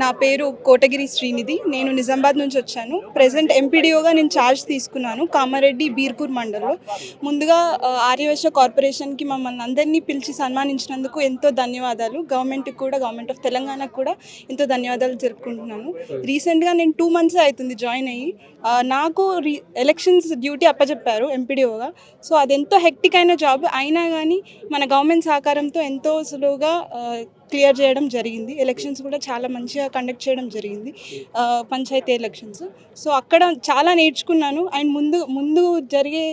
నా పేరు కోటగిరి శ్రీనిధి. నేను నిజామాబాద్ నుంచి వచ్చాను. ప్రెజెంట్ ఎంపీడీఓగా నేను ఛార్జ్ తీసుకున్నాను కామారెడ్డి బీర్పూర్ మండలంలో. ముందుగా ఆర్యవైశ్య కార్పొరేషన్కి మమ్మల్ని అందరినీ పిలిచి సన్మానించినందుకు ఎంతో ధన్యవాదాలు. గవర్నమెంట్కి కూడా, గవర్నమెంట్ ఆఫ్ తెలంగాణకు కూడా ఎంతో ధన్యవాదాలు జరుపుకుంటున్నాను. రీసెంట్గా నేను 2 months అవుతుంది జాయిన్ అయ్యి. నాకు ఎలక్షన్స్ డ్యూటీ అప్పచెప్పారు ఎంపీడీఓగా. సో అదెంతో హెక్టిక్ అయిన జాబ్ అయినా కానీ మన గవర్నమెంట్ సహకారంతో ఎంతో సులువుగా క్లియర్ చేయడం జరిగింది. ఎలక్షన్స్ కూడా చాలా మంచిగా కండక్ట్ చేయడం జరిగింది, పంచాయతీ ఎలక్షన్స్. సో అక్కడ చాలా నేర్చుకున్నాను. అండ్ ముందు జరిగే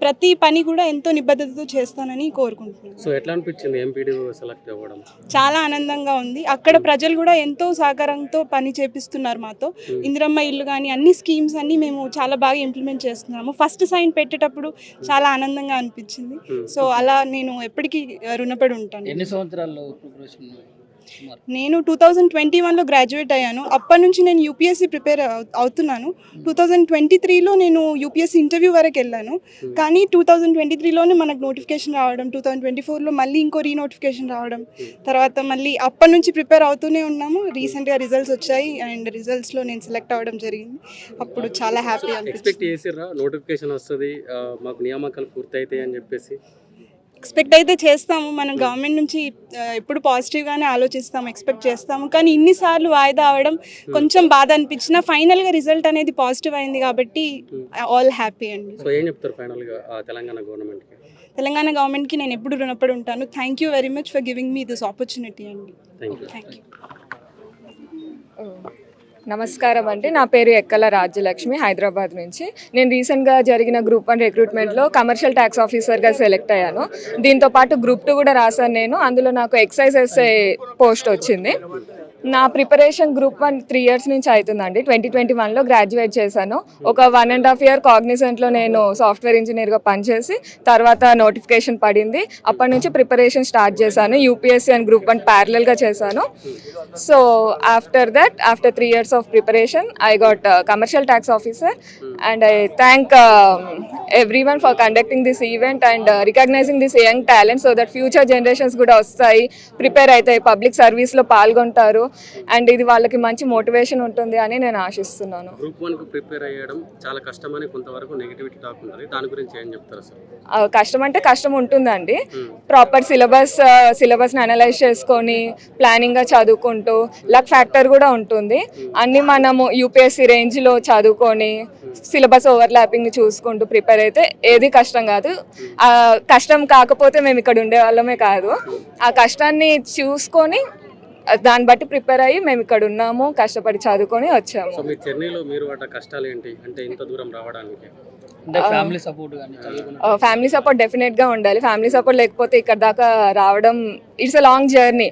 ప్రతి పని కూడా ఎంతో నిబద్ధతతో చేస్తానని కోరుకుంటున్నాను. సో ఎట్లా అనిపించింది ఎంపీడీఓ సెలెక్ట్ అవ్వడం? చాలా ఆనందంగా ఉంది. అక్కడ ప్రజలు కూడా ఎంతో సహకారంతో పని చేపిస్తున్నారు మాతో. ఇందిరమ్మ ఇల్లు కానీ అన్ని స్కీమ్స్ అన్నీ మేము చాలా బాగా ఇంప్లిమెంట్ చేస్తున్నాము. ఫస్ట్ సైన్ పెట్టేటప్పుడు చాలా ఆనందంగా అనిపించింది. సో అలా నేను ఎప్పటికీ రుణపడి ఉంటాను. ఎన్ని సంవత్సరాల్లో ప్రిపరేషన్? నేను 2021లో గ్రాడ్యుయేట్ అయ్యాను. అప్పటి నుంచి నేను యూపీఎస్సీ ప్రిపేర్ అవుతున్నాను. 2023లో నేను యూపీఎస్సీ ఇంటర్వ్యూ వరకు వెళ్ళాను. కానీ 2023లోనే మనకు నోటిఫికేషన్ రావడం, 2024లో మళ్ళీ ఇంకో రీనోటిఫికేషన్ రావడం, తర్వాత మళ్ళీ అప్పటి నుంచి ప్రిపేర్ అవుతూనే ఉన్నాము. రీసెంట్గా రిజల్ట్స్ వచ్చాయి అండ్ రిజల్ట్స్లో నేను సెలెక్ట్ అవ్వడం జరిగింది. అప్పుడు చాలా హ్యాపీ ఎక్స్పెక్ట్ అనిపించింది. చేసిర్రా నోటిఫికేషన్ వస్తుంది మాకు నియామకాలు పూర్తయితాయి అని చెప్పేసి? ఎక్స్పెక్ట్ అయితే చేస్తాము. మనం గవర్నమెంట్ నుంచి ఎప్పుడు పాజిటివ్గానే ఆలోచిస్తాము, ఎక్స్పెక్ట్ చేస్తాము. కానీ ఇన్నిసార్లు వాయిదా అవడం కొంచెం బాధ అనిపించిన ఫైనల్గా రిజల్ట్ అనేది పాజిటివ్ అయింది కాబట్టి ఆల్ హ్యాపీ అండి. సో ఏం చెప్తారు ఫైనల్గా తెలంగాణ గవర్నమెంట్కి? తెలంగాణ గవర్నమెంట్కి నేను ఎప్పుడు రుణపడి ఉంటాను. Thank you very much for giving me this opportunity అండి. Thank you. నమస్కారం అండి. నా పేరు ఎక్కల రాజ్యలక్ష్మి, హైదరాబాద్ నుంచి. నేను రీసెంట్గా జరిగిన గ్రూప్ 1 రిక్రూట్మెంట్లో కమర్షియల్ ట్యాక్స్ ఆఫీసర్గా సెలెక్ట్ అయ్యాను. దీంతో పాటు గ్రూప్ 2 కూడా రాశాను నేను. అందులో నాకు ఎక్సైజ్ ఎస్ఐ పోస్ట్ వచ్చింది. నా ప్రిపరేషన్ గ్రూప్ 1 3 years నుంచి అవుతుందండి. 2021లో గ్రాడ్యుయేట్ చేశాను. ఒక 1.5 year కాగ్నిజెంట్లో నేను సాఫ్ట్వేర్ ఇంజనీర్గా పనిచేసి తర్వాత నోటిఫికేషన్ పడింది. అప్పటి నుంచి ప్రిపరేషన్ స్టార్ట్ చేశాను. యూపీఎస్సీ అండ్ గ్రూప్ 1 ప్యారలల్గా చేశాను. So after 3 years of preparation I got commercial tax officer, and I thank everyone for conducting this event and recognizing this young talent so that future generations కూడా వస్తాయి, prepare అవుతాయి, public సర్వీస్లో పాల్గొంటారు and ఇది వాళ్ళకి మంచి మోటివేషన్ ఉంటుంది అని నేను ఆశిస్తున్నాను. గ్రూప్ 1కు ప్రిపేర్ అయ్యడం చాలా కష్టమని కొంతవరకు నెగిటివిటీ టాక్ ఉంటుంది. దాని గురించి ఏం చెప్తారు సార్? కష్టం అంటే కష్టం ఉంటుందండి. ప్రాపర్ సిలబస్ని అనలైజ్ చేసుకొని ప్లానింగ్గా చదువుకుంటూ లక్ ఫ్యాక్టర్ కూడా ఉంటుంది. అన్నీ మనము యూపీఎస్సీ రేంజ్లో చదువుకొని సిలబస్ ఓవర్లాపింగ్ని చూసుకుంటూ ప్రిపేర్ అయితే ఏది కష్టం కాదు. కష్టం కాకపోతే మేము ఇక్కడ ఉండే వాళ్ళమే కాదు. ఆ కష్టాన్ని చూసుకొని దాన్ని బట్టి ప్రిపేర్ అయ్యి మేము ఇక్కడ ఉన్నాము, కష్టపడి చదువుకొని వచ్చాము. సో మీ జర్నీలో మీరు వాటి కష్టాలు ఏంటి అంటే ఇంత దూరం రావడానికి? ఫ్యామిలీ సపోర్ట్ డెఫినెట్గా ఉండాలి. ఫ్యామిలీ సపోర్ట్ లేకపోతే ఇక్కడ దాకా రావడం ఇట్స్ అ లాంగ్ జర్నీ.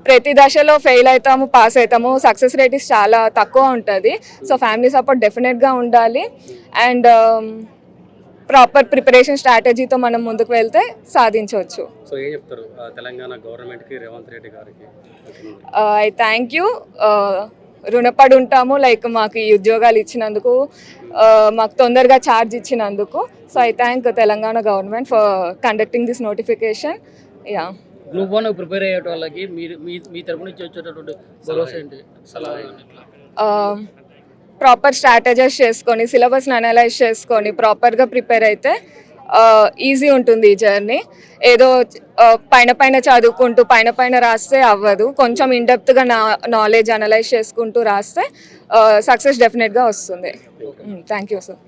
ప్రతి దశలో ఫెయిల్ అవుతాము, పాస్ అవుతాము, సక్సెస్ రేట్ చాలా తక్కువ ఉంటుంది. సో ఫ్యామిలీ సపోర్ట్ డెఫినెట్గా ఉండాలి అండ్ ప్రాపర్ ప్రిపరేషన్ స్ట్రాటజీతో మనం ముందుకు వెళ్తే సాధించవచ్చు. సో ఏం చెప్తారు తెలంగాణ గవర్నమెంట్కి, రేవంత్ రెడ్డి గారికి? I thank you. రుణపడి ఉంటాము లైక్ మాకు ఈ ఉద్యోగాలు ఇచ్చినందుకు, మాకు తొందరగా ఛార్జ్ ఇచ్చినందుకు. So I thank Telangana government for conducting this notification. Yeah, group 1 prepare అయ్యే వాళ్ళకి మీ తరపు నుంచి వచ్చేటటువంటి భరోసా ఏంటి, సలహా ఏంటి? ప్రాపర్ స్ట్రాటజైజ్ చేసుకొని సిలబస్ని అనలైజ్ చేసుకొని ప్రాపర్గా ప్రిపేర్ అయితే ఈజీ ఉంటుంది ఈ జర్నీ. ఏదో పైన చదువుకుంటూ పైన రాస్తే అవ్వదు. కొంచెం ఇన్డెప్త్గా నాలెడ్జ్ అనలైజ్ చేసుకుంటూ రాస్తే సక్సెస్ డెఫినెట్గా వస్తుంది. Thank you sir.